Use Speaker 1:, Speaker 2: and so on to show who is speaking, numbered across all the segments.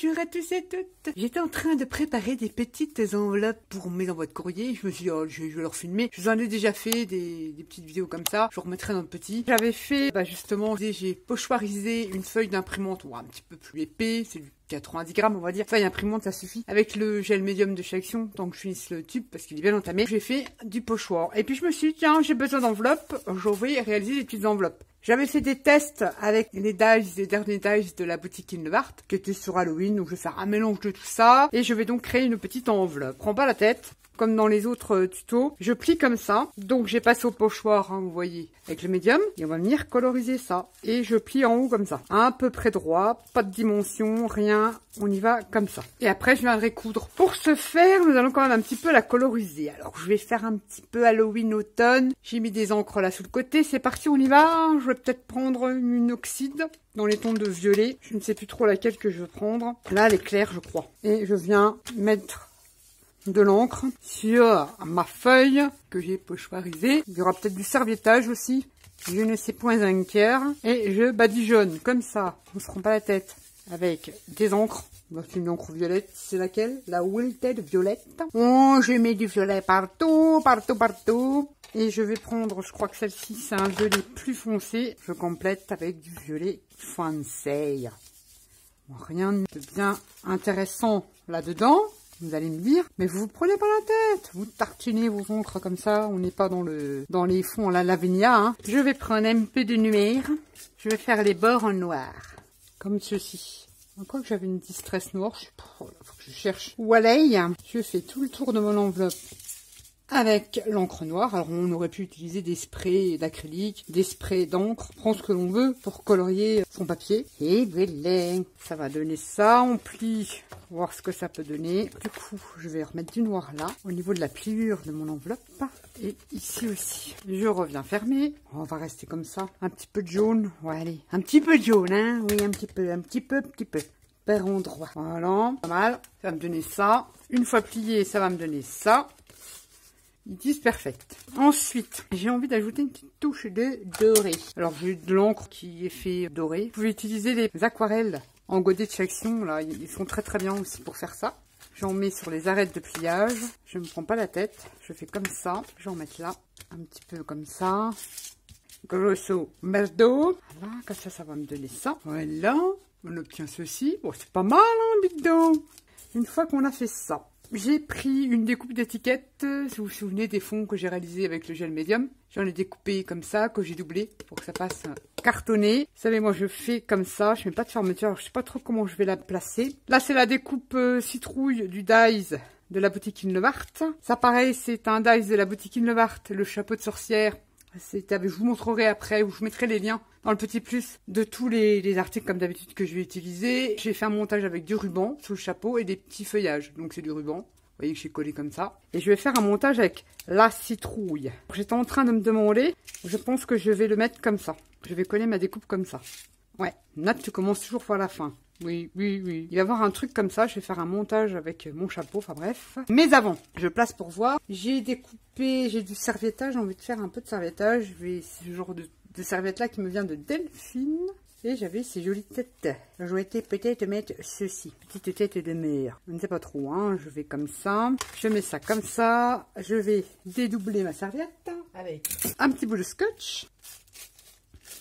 Speaker 1: bonjour à tous et toutes. J'étais en train de préparer des petites enveloppes pour mes envois de courrier. Je me suis dit, oh, je vais leur filmer. Je vous en ai déjà fait des petites vidéos comme ça. Je remettrai dans le petit. J'avais fait, justement, j'ai pochoirisé une feuille d'imprimante, un petit peu plus épais. C'est du 90 grammes, on va dire. Feuille imprimante, ça suffit. Avec le gel médium de chez Action, tant que je finisse le tube, parce qu'il est bien entamé. J'ai fait du pochoir. Et puis je me suis dit, tiens, j'ai besoin d'enveloppes. Je vais réaliser des petites enveloppes. J'avais fait des tests avec les derniers dies de la boutique Inlevart, qui étaient sur Halloween, donc je vais faire un mélange de tout ça, et je vais donc créer une petite enveloppe. Prends pas la tête, comme dans les autres tutos, je plie comme ça, donc j'ai passé au pochoir, vous voyez, avec le médium, et on va venir coloriser ça, et je plie en haut comme ça, à peu près droit, pas de dimension, rien, on y va comme ça. Et après, je viendrai coudre. Pour ce faire, nous allons quand même un petit peu la coloriser. Alors, je vais faire un petit peu Halloween automne. J'ai mis des encres là sous le côté. C'est parti, on y va. Je vais peut-être prendre une oxyde dans les tons de violet. Je ne sais plus trop laquelle que je veux prendre. Là, elle est claire, je crois. Et je viens mettre de l'encre sur ma feuille que j'ai pochoirisée. Il y aura peut-être du serviettage aussi. Je ne sais point un quart. Et je badigeonne comme ça. On ne se rend pas la tête. Avec des encres. C'est une encre violette. C'est laquelle? La Wilted violette. Oh, je mets du violet partout, partout, partout. Et je vais prendre, je crois que celle-ci, c'est un violet plus foncé. Je complète avec du violet foncé. Rien de bien intéressant là-dedans. Vous allez me dire, mais vous prenez pas la tête. Vous tartinez vos encres comme ça. On n'est pas dans les fonds à la Lavinia. Hein. Je vais prendre un peu de numér. Je vais faire les bords en noir. Comme ceci. Encore que j'avais une distress noire, faut que je cherche. Voilà, je fais tout le tour de mon enveloppe avec l'encre noire. Alors on aurait pu utiliser des sprays d'acrylique, des sprays d'encre, prend ce que l'on veut pour colorier son papier. Et voilà, ça va donner ça. On plie, voir ce que ça peut donner. Du coup, je vais remettre du noir là, au niveau de la pliure de mon enveloppe. Et ici aussi. Je reviens fermer. On va rester comme ça. Un petit peu de jaune. Ouais, allez. Un petit peu de jaune, hein. Oui, un petit peu. Par endroit. Voilà. Pas mal. Ça va me donner ça. Une fois plié, ça va me donner ça. Ils disent perfect. Ensuite, j'ai envie d'ajouter une petite touche de doré. Alors, j'ai de l'encre qui est fait doré. Vous pouvez utiliser les aquarelles en godet de chez Action. Là, ils sont très très bien aussi pour faire ça. J'en mets sur les arêtes de pliage. Je ne me prends pas la tête. Je fais comme ça. Je vais en mettre là. Un petit peu comme ça. Grosso merdo. Voilà, comme ça, ça va me donner ça. Voilà. On obtient ceci. Bon, c'est pas mal, hein, bidon. Une fois qu'on a fait ça, j'ai pris une découpe d'étiquette. Si vous vous souvenez des fonds que j'ai réalisés avec le gel médium. J'en ai découpé comme ça, que j'ai doublé pour que ça passe cartonné. Vous savez, moi, je fais comme ça. Je mets pas de fermeture. Alors, je sais pas trop comment je vais la placer. Là, c'est la découpe citrouille du Dies de la boutique Inlevart. Ça, pareil, c'est un Dies de la boutique Inlevart, le chapeau de sorcière. Je vous montrerai après, ou je mettrai les liens dans le petit plus de tous les articles comme d'habitude que je vais utiliser. J'ai fait un montage avec du ruban sous le chapeau et des petits feuillages. Donc c'est du ruban. Vous voyez que j'ai collé comme ça. Et je vais faire un montage avec la citrouille. J'étais en train de me demander, je pense que je vais le mettre comme ça. Je vais coller ma découpe comme ça. Ouais, Nat, tu commences toujours par la fin. Oui. Il va y avoir un truc comme ça. Je vais faire un montage avec mon chapeau. Enfin bref. Mais avant, je place pour voir. J'ai découpé, j'ai du serviettage. J'ai envie de faire un peu de serviettage. Ce genre de serviette là qui me vient de Delphine. Et j'avais ces jolies têtes. Je vais peut-être mettre ceci. Petite tête de mère. Je ne sais pas trop. Hein. Je vais comme ça. Je mets ça comme ça. Je vais dédoubler ma serviette avec un petit bout de scotch.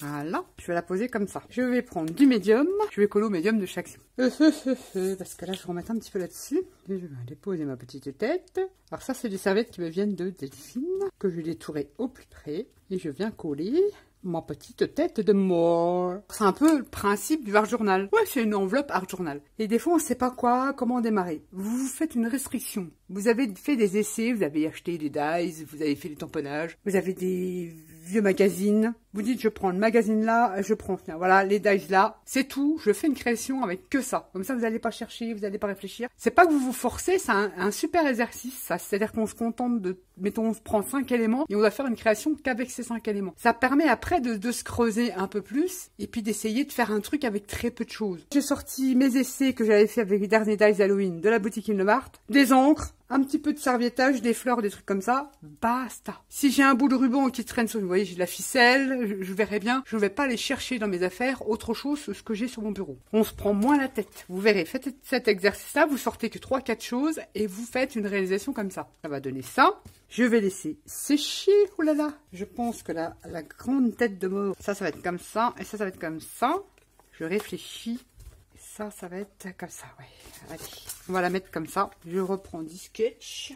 Speaker 1: Voilà, je vais la poser comme ça. Je vais prendre du médium. Je vais coller au médium de chaque parce que là, je vais remettre un petit peu là-dessus. Et je vais déposer ma petite tête. Alors ça, c'est des serviettes qui me viennent de Delphine, que je vais détourer au plus près. Et je viens coller ma petite tête de mort. C'est un peu le principe du art journal. Ouais, c'est une enveloppe art journal. Et des fois, on ne sait pas comment démarrer. Vous vous faites une restriction. Vous avez fait des essais, vous avez acheté des dies, vous avez fait des tamponnages, vous avez des vieux magazines. Vous dites, je prends le magazine là, je prends, tiens, voilà, les dies là. C'est tout. Je fais une création avec que ça. Comme ça, vous n'allez pas chercher, vous n'allez pas réfléchir. C'est pas que vous vous forcez, c'est un super exercice, ça. C'est-à-dire qu'on se contente de, mettons, on se prend 5 éléments et on va faire une création qu'avec ces 5 éléments. Ça permet après de se creuser un peu plus et puis d'essayer de faire un truc avec très peu de choses. J'ai sorti mes essais que j'avais fait avec les derniers dies Halloween de la boutique Inlevart, des encres, un petit peu de serviettage, des fleurs, des trucs comme ça, basta. Si j'ai un bout de ruban qui traîne sur, vous voyez, j'ai de la ficelle, je verrai bien, je ne vais pas aller chercher dans mes affaires autre chose que ce que j'ai sur mon bureau. On se prend moins la tête. Vous verrez, faites cet exercice-là, vous sortez que 3-4 choses et vous faites une réalisation comme ça. Ça va donner ça. Je vais laisser sécher, oh là là. Je pense que la grande tête de mort, ça va être comme ça, et ça va être comme ça. Je réfléchis. Ça va être comme ça, ouais. Allez, on va la mettre comme ça. Je reprends du sketch.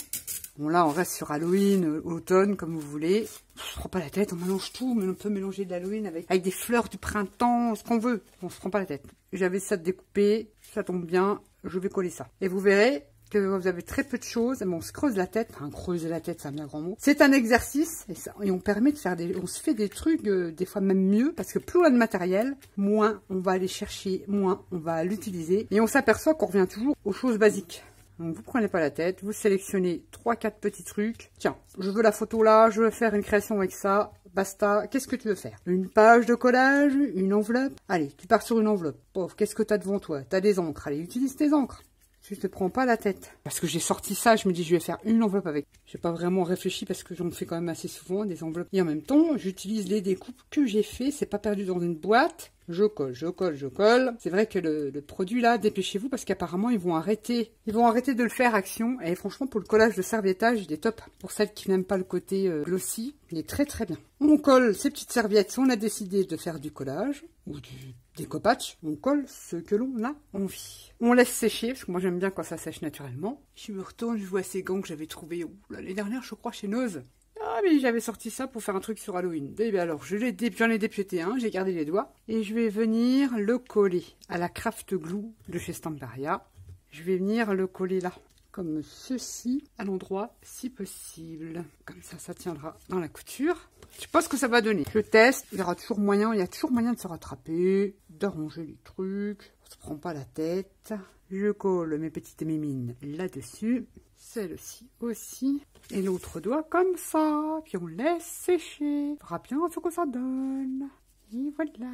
Speaker 1: Bon, là, on reste sur Halloween, automne, comme vous voulez. On se prend pas la tête, on mélange tout, mais on peut mélanger de l'Halloween avec des fleurs du printemps, ce qu'on veut. On se prend pas la tête. J'avais ça découpé, ça tombe bien, je vais coller ça. Et vous verrez que vous avez très peu de choses, mais on se creuse la tête, enfin creuser la tête, c'est un bien grand mot. C'est un exercice et on permet de faire on se fait des trucs des fois même mieux parce que plus on a de matériel, moins on va aller chercher, moins on va l'utiliser et on s'aperçoit qu'on revient toujours aux choses basiques. Donc vous prenez pas la tête, vous sélectionnez 3-4 petits trucs. Tiens, je veux la photo là, je veux faire une création avec ça. Basta, qu'est-ce que tu veux faire? Une page de collage, une enveloppe? Allez, tu pars sur une enveloppe. Pauvre, qu'est-ce que tu as devant toi? Tu as des encres, allez, utilise tes encres. Je te prends pas la tête. Parce que j'ai sorti ça, je me dis je vais faire une enveloppe avec. J'ai pas vraiment réfléchi parce que j'en fais quand même assez souvent des enveloppes. Et en même temps, j'utilise les découpes que j'ai fait. C'est pas perdu dans une boîte. Je colle, je colle, je colle. C'est vrai que le produit là, dépêchez-vous parce qu'apparemment ils vont arrêter de le faire action. Et franchement pour le collage de serviettage, il est top. Pour celles qui n'aiment pas le côté glossy, il est très très bien. On colle ces petites serviettes. Si on a décidé de faire du collage ou du découpage, on colle ce que l'on a envie. On laisse sécher parce que moi j'aime bien quand ça sèche naturellement. Je me retourne, je vois ces gants que j'avais trouvés l'année dernière, je crois, chez Nose. Ah mais j'avais sorti ça pour faire un truc sur Halloween. Et bien alors, j'en ai dépiété un, j'ai gardé les doigts. Et je vais venir le coller à la craft glue de chez Stamperia. Je vais venir le coller là, comme ceci, à l'endroit si possible. Comme ça, ça tiendra dans la couture. Je sais pas ce que ça va donner. Je teste, il y aura toujours moyen, il y a toujours moyen de se rattraper, d'arranger les trucs. On se prend pas la tête. Je colle mes petites mimines là-dessus. Celle-ci aussi. Et l'autre doigt comme ça. Puis on laisse sécher. On verra bien ce que ça donne. Et voilà.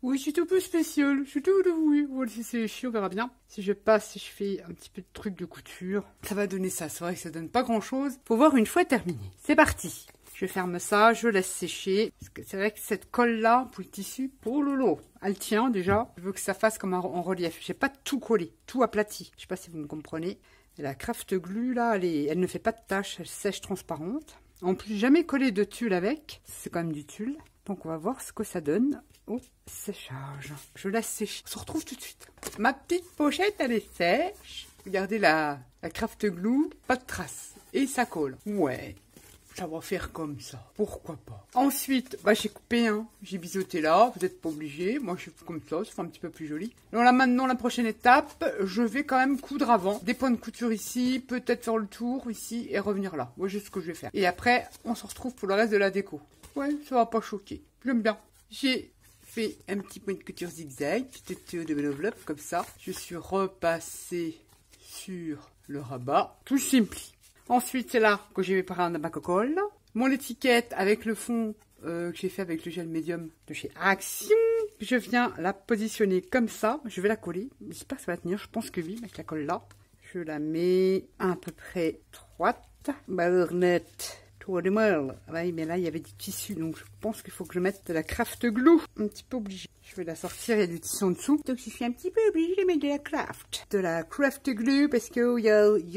Speaker 1: Oui, je suis tout peu spécial. Je suis tout oui. On va laisser sécher, on verra bien. Si je passe et je fais un petit peu de truc de couture, ça va donner ça. C'est vrai que ça donne pas grand-chose. Faut voir une fois terminé. C'est parti. Je ferme ça, je laisse sécher. Parce que c'est vrai que cette colle-là, pour le tissu, oh lolo, elle tient déjà. Je veux que ça fasse comme en relief. J'ai pas tout collé, tout aplati. Je sais pas si vous me comprenez. Et la craft glue, là, elle ne fait pas de taches, elle sèche transparente. En plus, jamais collé de tulle avec. C'est quand même du tulle. Donc, on va voir ce que ça donne au séchage. Je laisse sécher. On se retrouve tout de suite. Ma petite pochette, elle est sèche. Regardez la craft glue, pas de traces. Et ça colle. Ouais. Ça va faire comme ça. Pourquoi pas. Ensuite, j'ai coupé, j'ai biseauté là. Vous n'êtes pas obligé. Moi, je fais comme ça fait un petit peu plus joli. Donc là, maintenant, la prochaine étape, je vais quand même coudre avant. Des points de couture ici, peut-être faire le tour ici et revenir là. Moi, c'est ce que je vais faire. Et après, on se retrouve pour le reste de la déco. Ouais, ça va pas choquer. J'aime bien. J'ai fait un petit point de couture zigzag, petite tuyau de enveloppe comme ça. Je suis repassée sur le rabat. Tout simple. Ensuite, c'est là que je vais prendre ma cocolle. Mon étiquette avec le fond que j'ai fait avec le gel médium de chez Action. Je viens la positionner comme ça. Je vais la coller. J'espère que ça va tenir. Je pense que oui, avec la colle là. Je la mets à peu près droite. Ballonnette. Tour de moelle. Oui, mais là, il y avait du tissu. Donc, je pense qu'il faut que je mette de la craft glue. Un petit peu obligé. Je vais la sortir. Il y a du tissu en dessous. Donc, je suis un petit peu obligée de mettre de la craft. De la craft glue parce qu'il y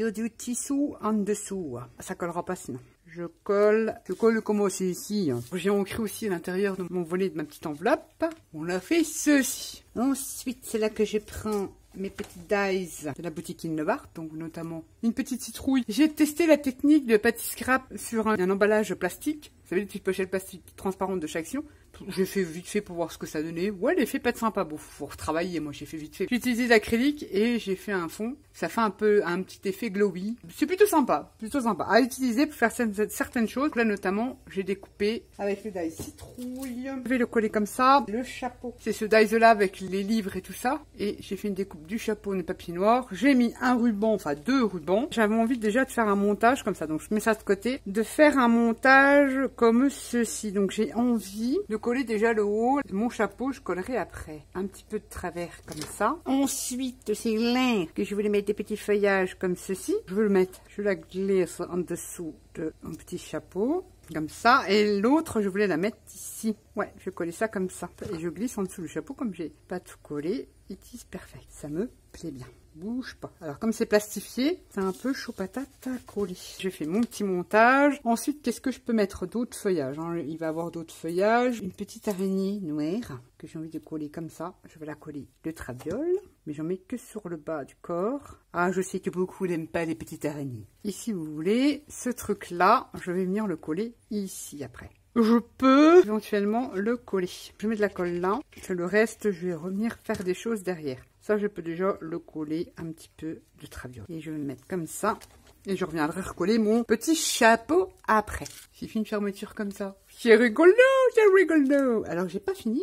Speaker 1: a du tissu en dessous. Ça collera pas sinon. Je colle comme aussi ici. J'ai ancré aussi à l'intérieur de mon volet de ma petite enveloppe. On a fait ceci. Ensuite, c'est là que je prends mes petites dies de la boutique Innova, donc notamment une petite citrouille. J'ai testé la technique de pâtis scrap sur un emballage plastique. Vous savez, les petites pochettes plastiques transparentes de chaque Action. J'ai fait vite fait pour voir ce que ça donnait. Ouais, l'effet pas de sympa. Bon, faut retravailler. Moi, j'ai fait vite fait. J'ai utilisé l'acrylique et j'ai fait un fond. Ça fait un petit effet glowy. C'est plutôt sympa. Plutôt sympa à utiliser pour faire certaines choses. Là, notamment, j'ai découpé avec le die citrouille. Je vais le coller comme ça. Le chapeau. C'est ce die là avec les livres et tout ça. Et j'ai fait une découpe du chapeau de papier noir. J'ai mis un ruban, enfin 2 rubans. J'avais envie déjà de faire un montage comme ça. Donc, je mets ça de côté. De faire un montage comme ceci. Donc j'ai envie de coller déjà le haut. Mon chapeau, je collerai après. Un petit peu de travers comme ça. Ensuite, c'est là que je voulais mettre des petits feuillages comme ceci. Je veux le mettre, je la glisse en dessous de mon petit chapeau. Comme ça. Et l'autre, je voulais la mettre ici. Ouais, je vais coller ça comme ça. Et je glisse en dessous du chapeau comme j'ai pas tout collé. It is perfect. Ça me plaît bien. Bouge pas. Alors comme c'est plastifié, c'est un peu chaud patate à coller. Je fais mon petit montage. Ensuite, qu'est-ce que je peux mettre d'autres feuillages, hein? Il va y avoir d'autres feuillages. Une petite araignée noire que j'ai envie de coller comme ça. Je vais la coller de traviole, mais j'en mets que sur le bas du corps. Ah, je sais que beaucoup n'aiment pas les petites araignées. Et si vous voulez, ce truc-là, je vais venir le coller ici après. Je peux éventuellement le coller. Je mets de la colle là. Le reste, je vais revenir faire des choses derrière. Ça, je peux déjà le coller un petit peu de traviole. Et je vais le mettre comme ça. Et je reviendrai recoller mon petit chapeau après. J'ai fait une fermeture comme ça. C'est rigolo, c'est rigolo. Alors, j'ai pas fini.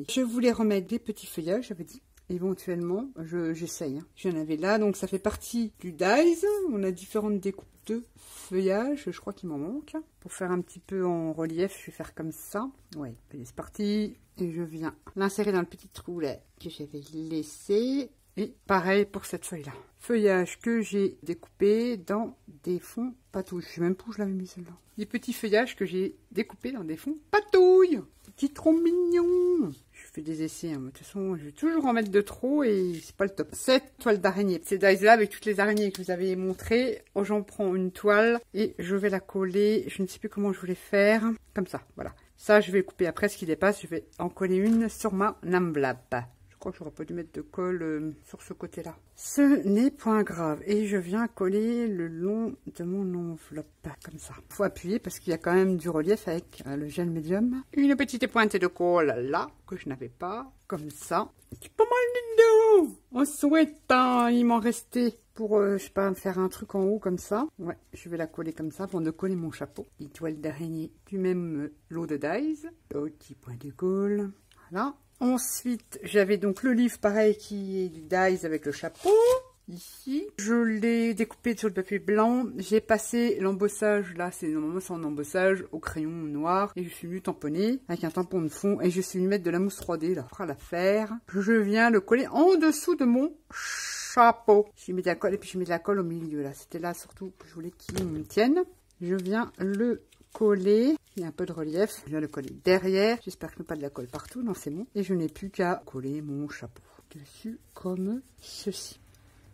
Speaker 1: Je voulais remettre des petits feuillages, j'avais dit. Éventuellement, j'essaye. J'en avais là, donc ça fait partie du dies. On a différentes découpes de feuillage, je crois qu'il m'en manque. Pour faire un petit peu en relief, je vais faire comme ça. Ouais, allez, c'est parti. Et je viens l'insérer dans le petit trou là que j'avais laissé. Et pareil pour cette feuille-là. Feuillage que j'ai découpé dans des fonds patouilles. Je sais même pas où je l'avais mis celle-là. Des petits feuillages que j'ai découpés dans des fonds patouilles. C'est trop mignon. Je fais des essais, hein. De toute façon, je vais toujours en mettre de trop et c'est pas le top. Cette toile d'araignée, ces dies-là avec toutes les araignées que je vous avais montrées, j'en prends une toile et je vais la coller. Je ne sais plus comment je voulais faire. Comme ça, voilà. Ça, je vais couper après ce qui dépasse. Je vais en coller une sur ma enveloppe. Je crois que j'aurais pas dû mettre de colle sur ce côté-là. Ce n'est point grave. Et je viens coller le long de mon enveloppe, comme ça. Il faut appuyer parce qu'il y a quand même du relief avec le gel médium. Une petite pointe de colle là, que je n'avais pas, comme ça. C'est pas mal de dos. On souhaite, hein, il m'en restait pour, je sais pas, faire un truc en haut comme ça. Ouais, je vais la coller comme ça avant de coller mon chapeau. Une toile d'araignée du même lot de dies. Petit point de colle. Voilà. Ensuite, j'avais donc le livre pareil qui est du dies avec le chapeau. Ici, je l'ai découpé sur le papier blanc. J'ai passé l'embossage, là, normalement c'est en embossage au crayon noir. Et je suis venue tamponner avec un tampon de fond. Et je suis venue mettre de la mousse 3D, là, pour l'affaire. Je viens le coller en dessous de mon chapeau. Je mets de la colle et puis je mets de la colle au milieu, là. C'était là surtout que je voulais qu'il me tienne. Je viens le coller. Il y a un peu de relief. Je viens le coller derrière. J'espère que je n'ai pas de la colle partout. Non, c'est bon. Et je n'ai plus qu'à coller mon chapeau dessus comme ceci.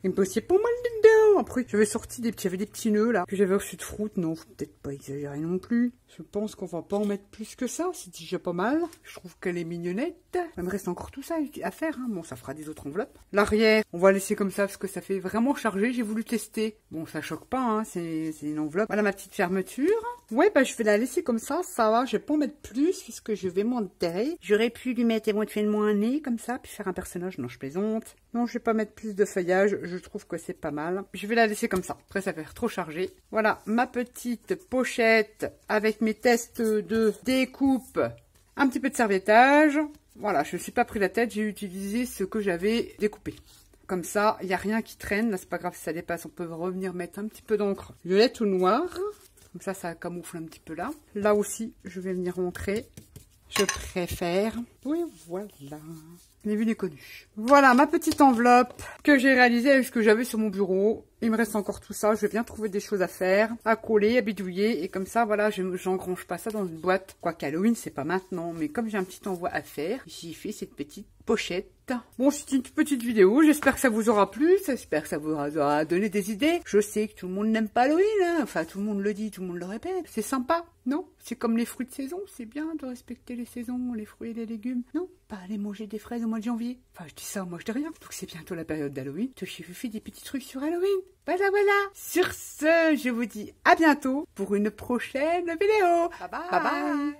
Speaker 1: Il me posait pas mal de dents. Après, j'avais sorti des petits nœuds là que j'avais reçu de fruits. Non, faut peut-être pas exagérer non plus. Je pense qu'on va pas en mettre plus que ça. C'est déjà pas mal. Je trouve qu'elle est mignonnette. Il me reste encore tout ça à faire. Hein. Bon, ça fera des autres enveloppes. L'arrière, on va laisser comme ça parce que ça fait vraiment chargé. J'ai voulu tester. Bon, ça choque pas. Hein. C'est une enveloppe. Voilà ma petite fermeture. Ouais, bah je vais la laisser comme ça. Ça va. Je vais pas en mettre plus puisque je vais m'enterrer. J'aurais pu lui mettre éventuellement un nez comme ça puis faire un personnage. Non, je plaisante. Non, je vais pas mettre plus de feuillage. Je trouve que c'est pas mal. Je vais la laisser comme ça. Après, ça va faire trop chargé. Voilà ma petite pochette avec mes tests de découpe. Un petit peu de serviettage. Voilà, je ne me suis pas pris la tête. J'ai utilisé ce que j'avais découpé. Comme ça, il n'y a rien qui traîne. Là, c'est pas grave si ça dépasse. On peut revenir mettre un petit peu d'encre violette ou noire. Comme ça camoufle un petit peu là. Là aussi, je vais venir ancrer. Je préfère. Oui, voilà. Les vues les connues. Voilà ma petite enveloppe que j'ai réalisée avec ce que j'avais sur mon bureau. Il me reste encore tout ça. Je vais bien trouver des choses à faire, à coller, à bidouiller. Et comme ça, voilà, j'engrange pas ça dans une boîte. Quoique Halloween, c'est pas maintenant. Mais comme j'ai un petit envoi à faire, j'ai fait cette petite pochette. Bon, c'est une petite vidéo. J'espère que ça vous aura plu. J'espère que ça vous aura donné des idées. Je sais que tout le monde n'aime pas Halloween. Hein. Enfin, tout le monde le dit, tout le monde le répète. C'est sympa, non? C'est comme les fruits de saison. C'est bien de respecter les saisons, les fruits et les légumes. Non? Pas aller manger des fraises au mois de janvier. Enfin, je dis ça, moi je dis rien. Donc c'est bientôt la période d'Halloween. Je vous fais des petits trucs sur Halloween. Voilà. Sur ce, je vous dis à bientôt pour une prochaine vidéo. Bye bye.